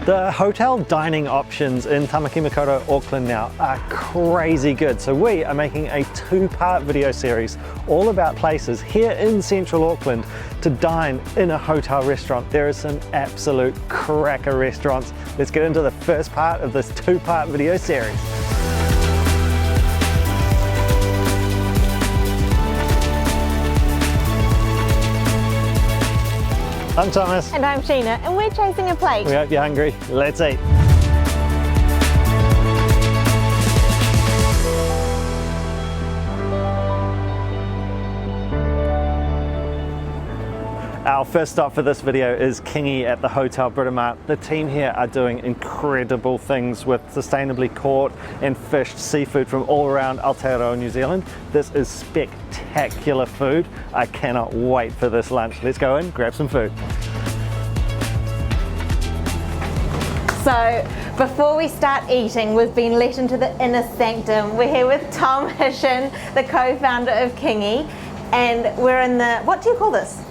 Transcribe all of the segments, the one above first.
The hotel dining options in Tāmaki Makaurau Auckland now are crazy good. So we are making a two-part video series all about places here in central Auckland to dine in a hotel restaurant. There are some absolute cracker restaurants. Let's get into the first part of this two-part video series. I'm Thomas. And I'm Sheena, and we're chasing a plate. We hope you're hungry. Let's eat. Our first stop for this video is Kingi at the Hotel Britomart. The team here are doing incredible things with sustainably caught and fished seafood from all around Aotearoa, New Zealand. This is spectacular food. I cannot wait for this lunch. Let's go in, grab some food. So, before we start eating, we've been let into the inner sanctum. We're here with Tom Hishin, the co-founder of Kingi, and we're in the, what do you call this?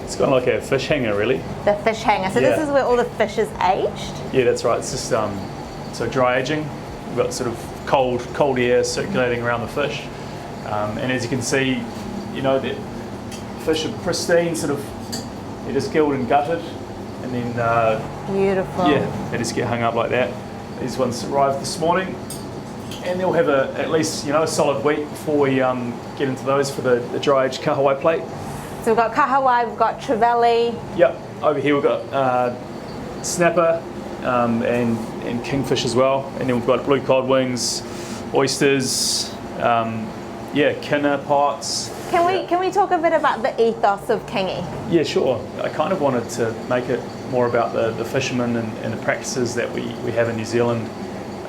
It's kind of like a fish hanger, really. The fish hanger. So Yeah. This is where all the fish is aged? Yeah, that's right. It's just so dry aging. We've got sort of cold air circulating around the fish, and as you can see, you know, the fish are pristine. Sort of, they're just gilled and gutted, and then Beautiful. yeah, they just get hung up like that. These ones arrived this morning, and they'll have at least a solid week before we get into those for the dry aged kahawai plate. So we've got kahawai, we've got trevally. Yep, over here we've got snapper and kingfish as well, and then we've got blue cod wings, oysters, Kina pots. Can we talk a bit about the ethos of Kingi? Yeah, sure. I kind of wanted to make it more about the fishermen and the practices that we have in New Zealand,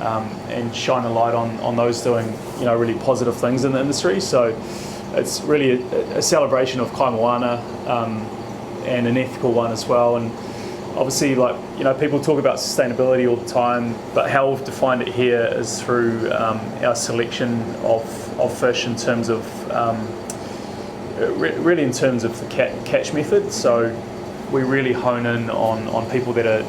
and shine a light on those doing really positive things in the industry. So it's really a celebration of kaimoana, and an ethical one as well. And obviously, people talk about sustainability all the time, but how we've defined it here is through our selection of fish in terms of really in terms of the catch method. So we really hone in on people that are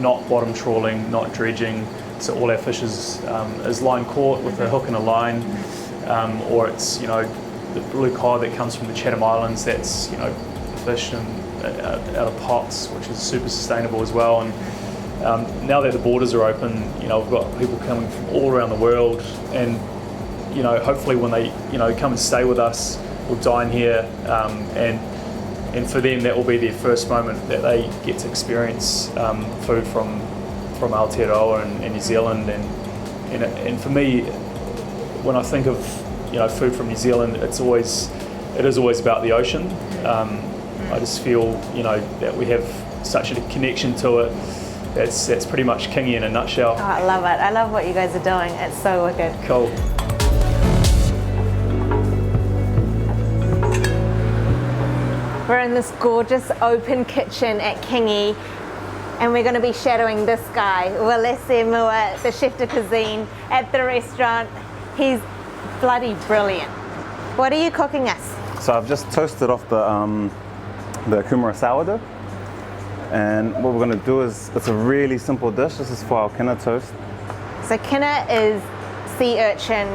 not bottom trawling, not dredging. So all our fish is line caught with a hook and a line, or it's the blue cod that comes from the Chatham Islands. That's fish out of pots, which is super sustainable as well. And now that the borders are open, we've got people coming from all around the world, and hopefully when they come and stay with us, will dine here, and for them that will be their first moment that they get to experience food from Aotearoa and New Zealand. And for me, when I think of food from New Zealand, it is always about the ocean. I just feel that we have such a connection to it. That's pretty much Kingi in a nutshell. Oh, I love it. I love what you guys are doing. It's so wicked. Cool. We're in this gorgeous open kitchen at Kingi, and we're going to be shadowing this guy, Walese Mua, the chef de cuisine at the restaurant. He's bloody brilliant. What are you cooking us? So I've just toasted off the kumara sourdough, and what we're going to do is, it's a really simple dish. This is for our Kina toast. So Kina is sea urchin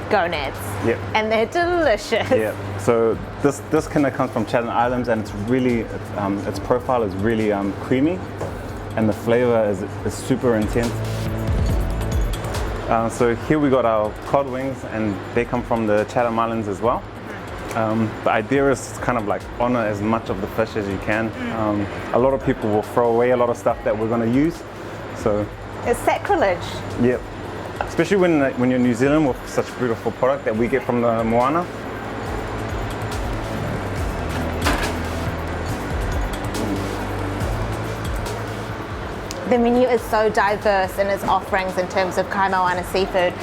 gonads. Yep. And they're delicious. Yeah. So this Kina comes from Chatham Islands, and it's really its profile is really creamy, and the flavor is super intense. So here we got our cod wings, and they come from the Chatham Islands as well. The idea is kind of like honor as much of the fish as you can. A lot of people will throw away a lot of stuff that we're going to use. So It's sacrilege. yep. Especially when you're in New Zealand with such beautiful product that we get from the moana. The menu is so diverse in its offerings in terms of kaimoana seafood,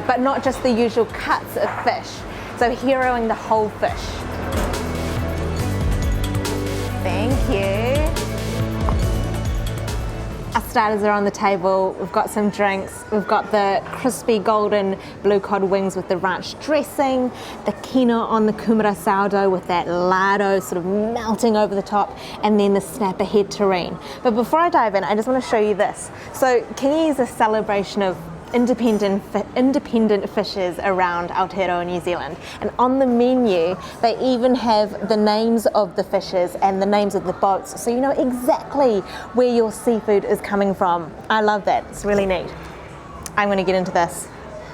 but not just the usual cuts of fish. So heroing the whole fish. Thank you. A starters are on the table, we've got some drinks, we've got the crispy golden blue cod wings with the ranch dressing, the Kina on the kumara sourdough with that lardo sort of melting over the top, and then the snapper head terrine. But before I dive in, I just want to show you this. So Kingi is a celebration of independent fishers around Aotearoa, New Zealand, and on the menu they even have the names of the fishers and the names of the boats, so you know exactly where your seafood is coming from. I love that, it's really neat. I'm going to get into this.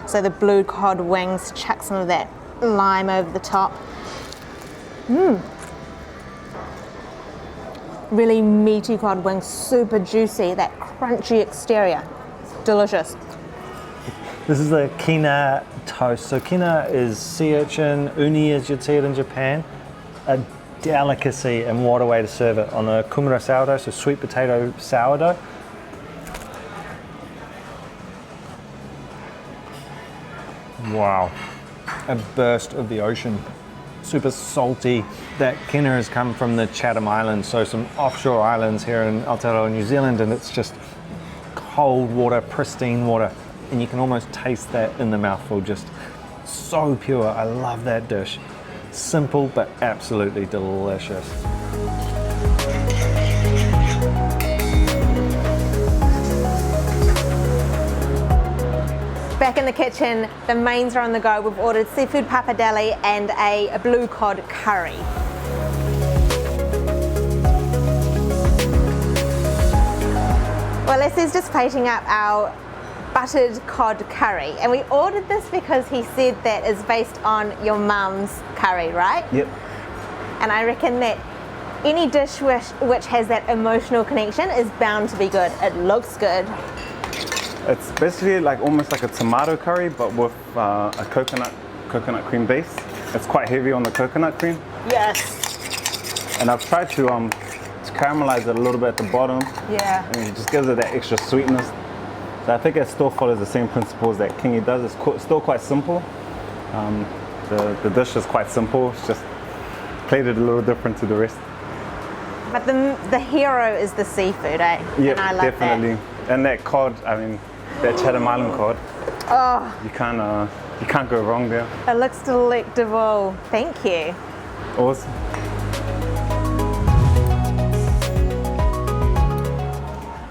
So the blue cod wings, chuck some of that lime over the top. Really meaty cod wings, super juicy, that crunchy exterior, delicious. This is the Kina toast. So Kina is sea urchin, uni as you'd see it in Japan. A delicacy, and what a way to serve it on a kumara sourdough, so sweet potato sourdough. Wow, a burst of the ocean. Super salty. That Kina has come from the Chatham Islands, so some offshore islands here in Aotearoa, New Zealand, and it's just cold water, pristine water. And you can almost taste that in the mouthful, just so pure. I love that dish. Simple but absolutely delicious. Back in the kitchen, the mains are on the go. We've ordered seafood pappardelle and a blue cod curry. Well, Leslie's just plating up our buttered cod curry, and we ordered this because he said that is based on your mum's curry, right? Yep. And I reckon that any dish which has that emotional connection is bound to be good. It looks good. It's basically like almost like a tomato curry, but with a coconut cream base. It's quite heavy on the coconut cream. Yes. And I've tried to caramelize it a little bit at the bottom. Yeah. And it just gives it that extra sweetness. So I think it still follows the same principles that Kingi does. It's still quite simple. The dish is quite simple. It's just plated a little different to the rest. But the hero is the seafood, eh? Yeah, and I love definitely. That. And that cod, I mean, that Chatham Island cod. Oh, You can't go wrong there. it looks delectable. Thank you. Awesome.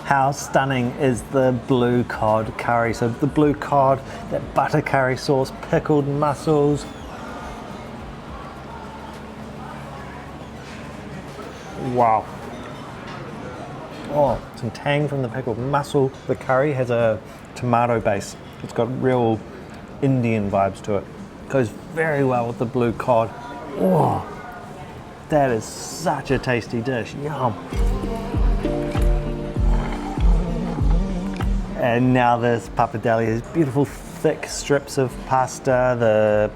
How stunning is the blue cod curry? So the blue cod, that butter curry sauce, pickled mussels. Wow. Oh, some tang from the pickled mussel. The curry has a tomato base. It's got real Indian vibes to it. Goes very well with the blue cod. Oh, that is such a tasty dish. Yum. And now this pappardelle is beautiful thick strips of pasta, the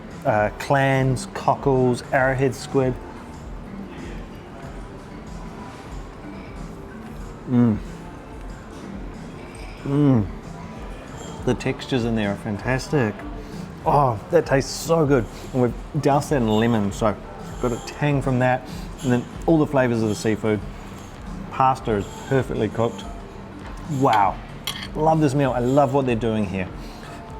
clams, cockles, arrowhead squid. The textures in there are fantastic. Oh, that tastes so good. And we've doused that in lemon, so got a tang from that, and then all the flavors of the seafood. Pasta is perfectly cooked. Wow. Love this meal. I love what they're doing here.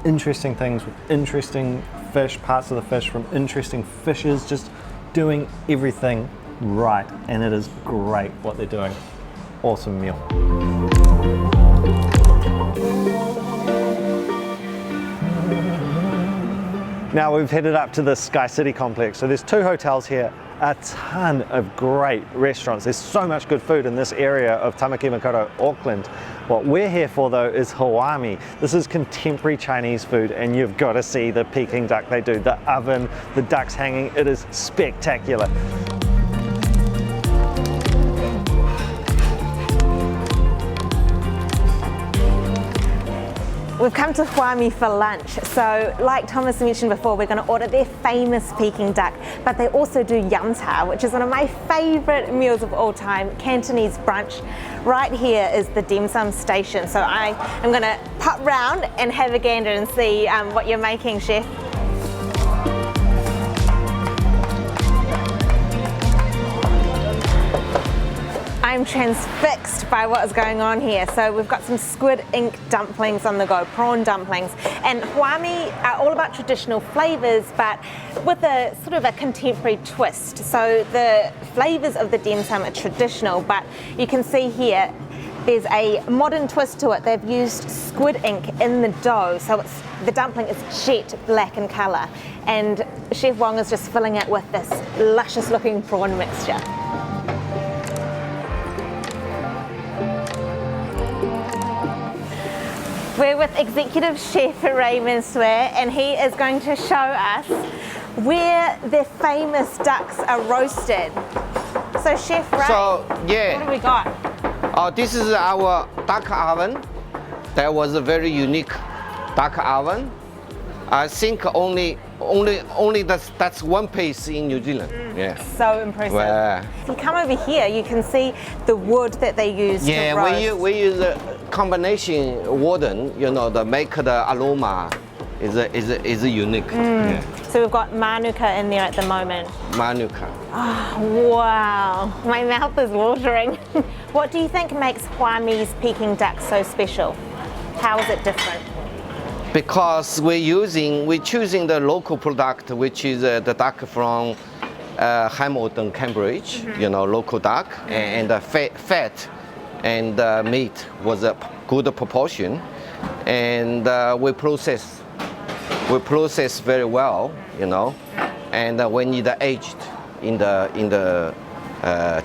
Interesting things with interesting fish, parts of the fish from interesting fishers, just doing everything right. And it is great what they're doing. Awesome meal. Now we've headed up to the SkyCity complex. So there's 2 hotels here, a ton of great restaurants. There's so much good food in this area of Tāmaki Makaurau Auckland. What we're here for though is Huami. This is contemporary Chinese food, and you've got to see the Peking duck they do, the oven, the ducks hanging. It is spectacular. We've come to Huami for lunch. So like Thomas mentioned before, we're going to order their famous Peking duck, but they also do yum cha, which is one of my favorite meals of all time, Cantonese brunch. Right here is the dim sum station. So I am going to pop round and have a gander and see what you're making, chef. I'm I'm transfixed by what's going on here. So we've got some squid ink dumplings on the go, prawn dumplings. And Huami are all about traditional flavors, but with a sort of a contemporary twist. So the flavors of the dim sum are traditional, but you can see here, there's a modern twist to it. They've used squid ink in the dough, so the dumpling is jet black in colour, and Chef Wong is just filling it with this luscious looking prawn mixture. We're with Executive Chef Raymond Swear, and he is going to show us where the famous ducks are roasted. So Chef Ray, what do we got? This is our duck oven. That was a very unique duck oven. I think only that's one piece in New Zealand. Yeah. So impressive. Well, If you come over here, you can see the wood that they use to roast. we use a combination wooden. You know, to make the aroma is unique. Yeah. So we've got manuka in there at the moment. Manuka. Oh, wow, my mouth is watering. What do you think makes Huami's Peking duck so special? How is it different? Because we're choosing the local product, which is the duck from Hamilton, Cambridge. You know, local duck, and the fat and meat was a good proportion, and we process very well, you know, and we need aged in the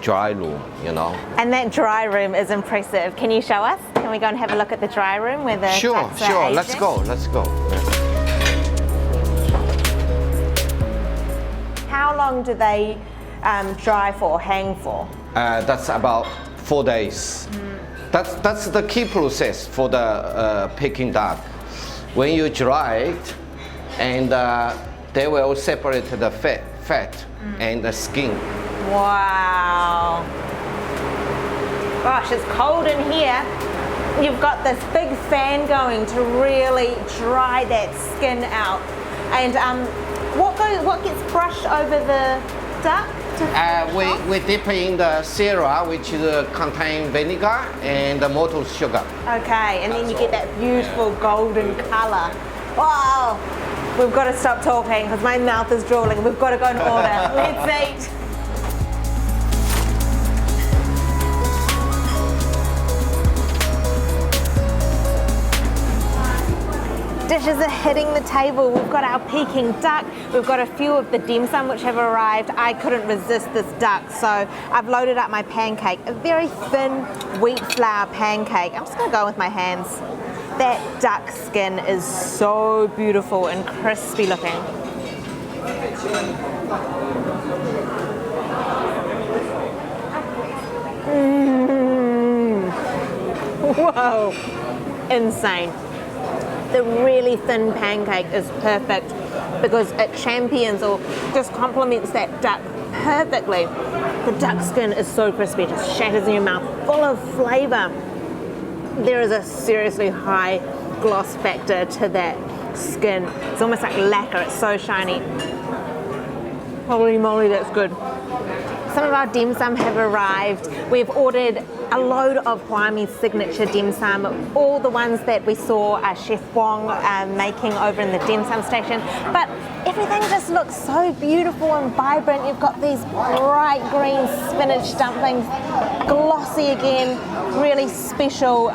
dry room, you know. And that dry room is impressive. Can you show us? Can we go and have a look at the dry room where the ducks are aged? Let's go. How long do they dry for, hang for? That's about 4 days. That's the key process for the Peking duck. When you dry it, and they will separate the fat and the skin. Wow. Gosh, it's cold in here. You've got this big fan going to really dry that skin out. And what gets brushed over the duck? We dip in the syrup, which contain vinegar and maltose sugar. Okay, and then you get that beautiful golden colour. Wow. We've got to stop talking because my mouth is drooling. We've got to go and order. Let's eat. Dishes are hitting the table. We've got our Peking duck. We've got a few of the dim sum which have arrived. I couldn't resist this duck, so I've loaded up my pancake. A very thin wheat flour pancake. I'm just going to go with my hands. That duck skin is so beautiful and crispy looking. Whoa, insane. The really thin pancake is perfect because it champions or just complements that duck perfectly. The duck skin is so crispy, it just shatters in your mouth, full of flavour. There is a seriously high gloss factor to that skin. It's almost like lacquer, it's so shiny. Holy moly, that's good. Some of our dim sum have arrived. We've ordered a load of Huami's signature dim sum, all the ones that we saw Chef Wong making over in the dim sum station. But everything just looks so beautiful and vibrant. You've got these bright green spinach dumplings, glossy again, really special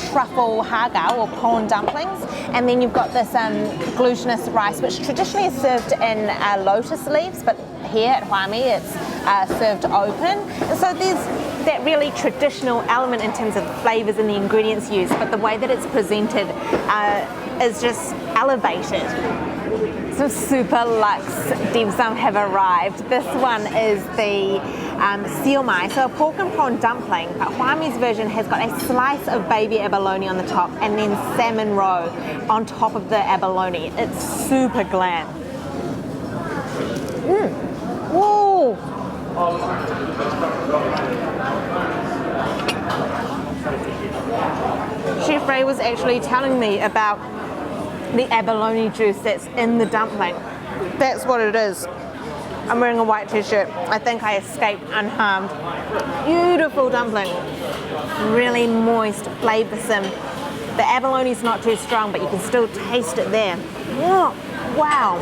truffle haga or prawn dumplings. And then you've got this glutinous rice, which traditionally is served in lotus leaves, but here at Huami it's served open. And so there's that really traditional element in terms of the flavours and the ingredients used, but the way that it's presented is just elevated. Some super luxe dim sum have arrived. This one is the siomai, so a pork and prawn dumpling, but Huami's version has got a slice of baby abalone on the top and then salmon roe on top of the abalone. It's super glam. Whoa! Chef Ray was actually telling me about the abalone juice that's in the dumpling. That's what it is. I'm wearing a white t-shirt. I think I escaped unharmed. Beautiful dumpling. Really moist, flavoursome. The abalone's not too strong, but you can still taste it there. Oh, wow.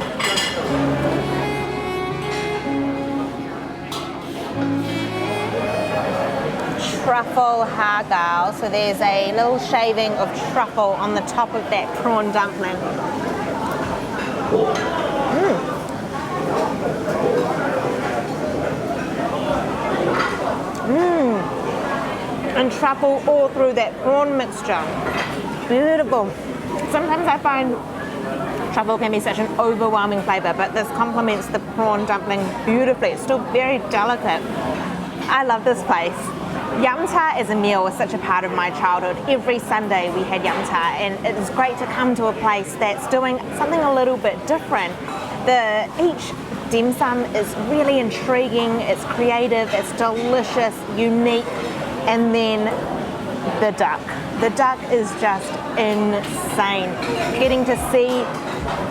Truffle hagao. So there's a little shaving of truffle on the top of that prawn dumpling. And truffle all through that prawn mixture. Beautiful. Sometimes I find truffle can be such an overwhelming flavour, but this complements the prawn dumpling beautifully. It's still very delicate. I love this place. Yum cha as a meal was such a part of my childhood. Every Sunday we had yum cha, and it is great to come to a place that's doing something a little bit different. Each dim sum is really intriguing, it's creative, it's delicious, unique, and then the duck. The duck is just insane. Getting to see,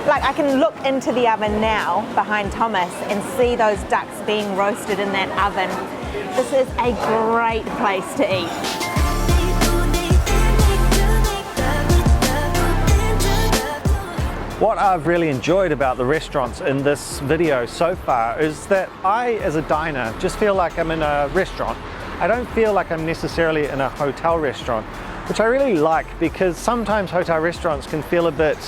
like I can look into the oven now behind Thomas and see those ducks being roasted in that oven. This is a great place to eat. What I've really enjoyed about the restaurants in this video so far is that I, as a diner, just feel like I'm in a restaurant. I don't feel like I'm necessarily in a hotel restaurant, which I really like, because sometimes hotel restaurants can feel a bit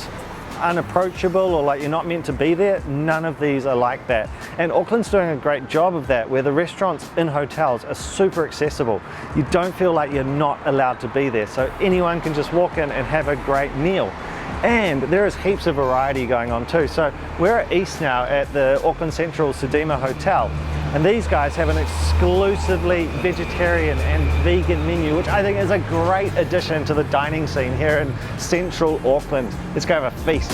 unapproachable or like you're not meant to be there. None of these are like that. And Auckland's doing a great job of that, where the restaurants in hotels are super accessible. You don't feel like you're not allowed to be there. So anyone can just walk in and have a great meal. And there is heaps of variety going on too. So we're at East now at the Auckland Central Sedima Hotel. And these guys have an exclusively vegetarian and vegan menu, which I think is a great addition to the dining scene here in Central Auckland. Let's go have a feast.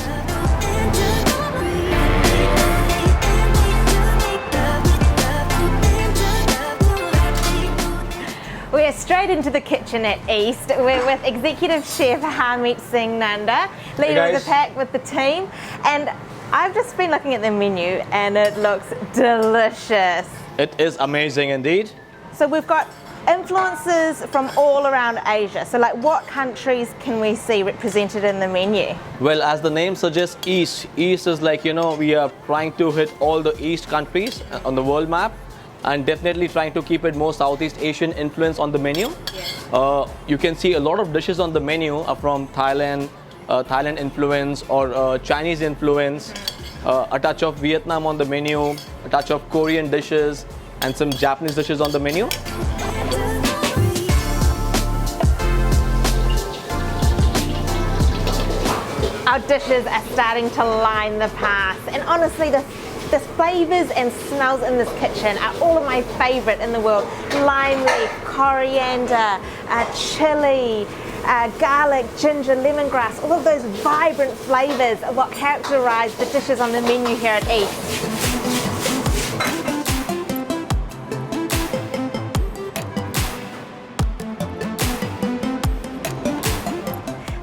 We're straight into the kitchen at East. We're with Executive Chef Harmeet Singh Nanda, leader of the pack with the team. And I've just been looking at the menu and it looks delicious. It is amazing indeed. So we've got influences from all around Asia. So like what countries can we see represented in the menu? Well, as the name suggests, East is like, you know, we are trying to hit all the East countries on the world map, and definitely trying to keep it more Southeast Asian influence on the menu. Yes. You can see a lot of dishes on the menu are from Thailand, Thailand influence or Chinese influence, a touch of Vietnam on the menu, a touch of Korean dishes, and some Japanese dishes on the menu. Our dishes are starting to line the path, and honestly the flavours and smells in this kitchen are all of my favourite in the world. Lime leaf, coriander, chilli, garlic, ginger, lemongrass, all of those vibrant flavours are what characterise the dishes on the menu here at East.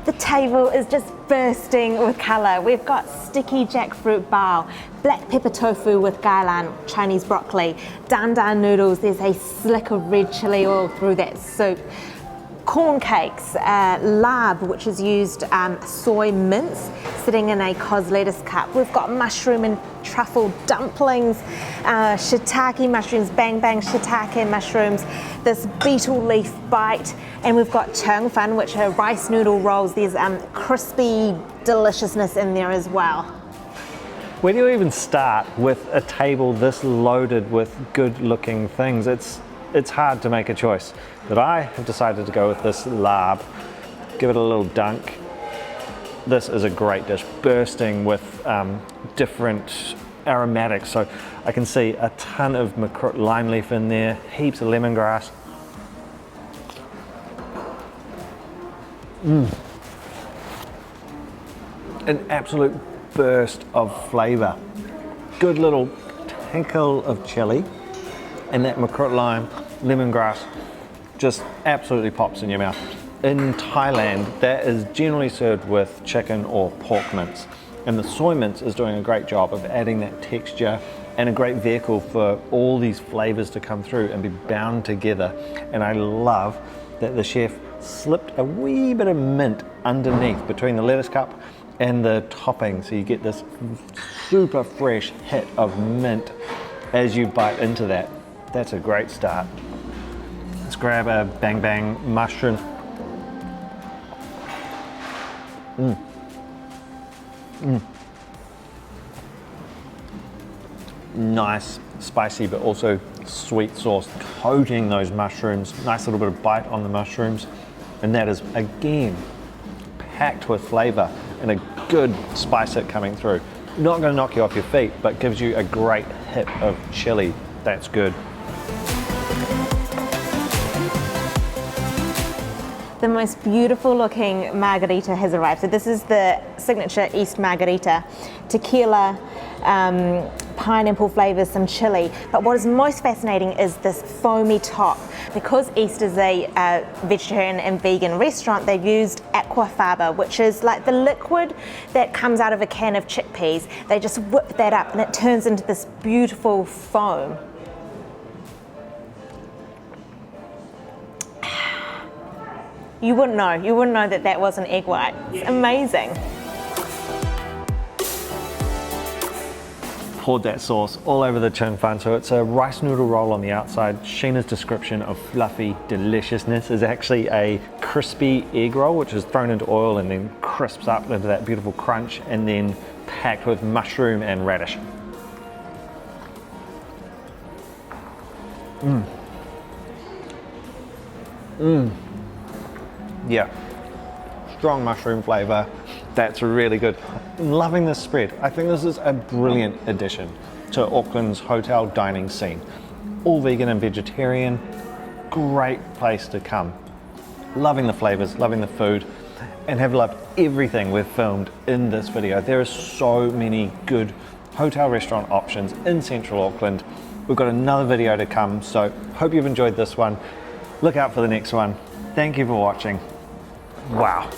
The table is just bursting with colour. We've got sticky jackfruit bao, black pepper tofu with gailan, Chinese broccoli, dan dan noodles, there's a slick of red chilli oil through that soup, corn cakes, lab, which is used soy mince sitting in a cos lettuce cup. We've got mushroom and truffle dumplings, shiitake mushrooms, bang bang shiitake mushrooms, this beetle leaf bite, and we've got chung fan, which are rice noodle rolls. There's crispy deliciousness in there as well. Where do you even start with a table this loaded with good looking things? It's hard to make a choice, but I have decided to go with this lab. Give it a little dunk. This is a great dish, bursting with different aromatics. So I can see a ton of lime leaf in there, heaps of lemongrass. An absolute burst of flavour. Good little tinkle of chili, and that makrut lime, lemongrass just absolutely pops in your mouth. In Thailand, that is generally served with chicken or pork mince, and the soy mince is doing a great job of adding that texture and a great vehicle for all these flavors to come through and be bound together. And I love that the chef slipped a wee bit of mint underneath between the lettuce cup and the topping, so you get this super fresh hit of mint as you bite into that. That's a great start. Let's grab a bang bang mushroom. Nice, spicy, but also sweet sauce coating those mushrooms. Nice little bit of bite on the mushrooms. And that is, again, packed with flavor and a good spice hit coming through. Not gonna knock you off your feet, but gives you a great hit of chili. That's good. The most beautiful looking margarita has arrived. So this is the signature East margarita. Tequila, pineapple flavors, some chili. But what is most fascinating is this foamy top. Because East is a vegetarian and vegan restaurant, they've used aquafaba, which is like the liquid that comes out of a can of chickpeas. They just whip that up and it turns into this beautiful foam. You wouldn't know that that was an egg white. It's amazing. Poured that sauce all over the chin fan. So it's a rice noodle roll on the outside. Sheena's description of fluffy deliciousness is actually a crispy egg roll, which is thrown into oil and then crisps up into that beautiful crunch, and then packed with mushroom and radish. Yeah, strong mushroom flavor. That's really good. I'm loving this spread. I think this is a brilliant addition to Auckland's hotel dining scene. All vegan and vegetarian, great place to come. Loving the flavors, loving the food, and have loved everything we've filmed in this video. There are so many good hotel restaurant options in central Auckland. We've got another video to come, so hope you've enjoyed this one. Look out for the next one. Thank you for watching. Wow.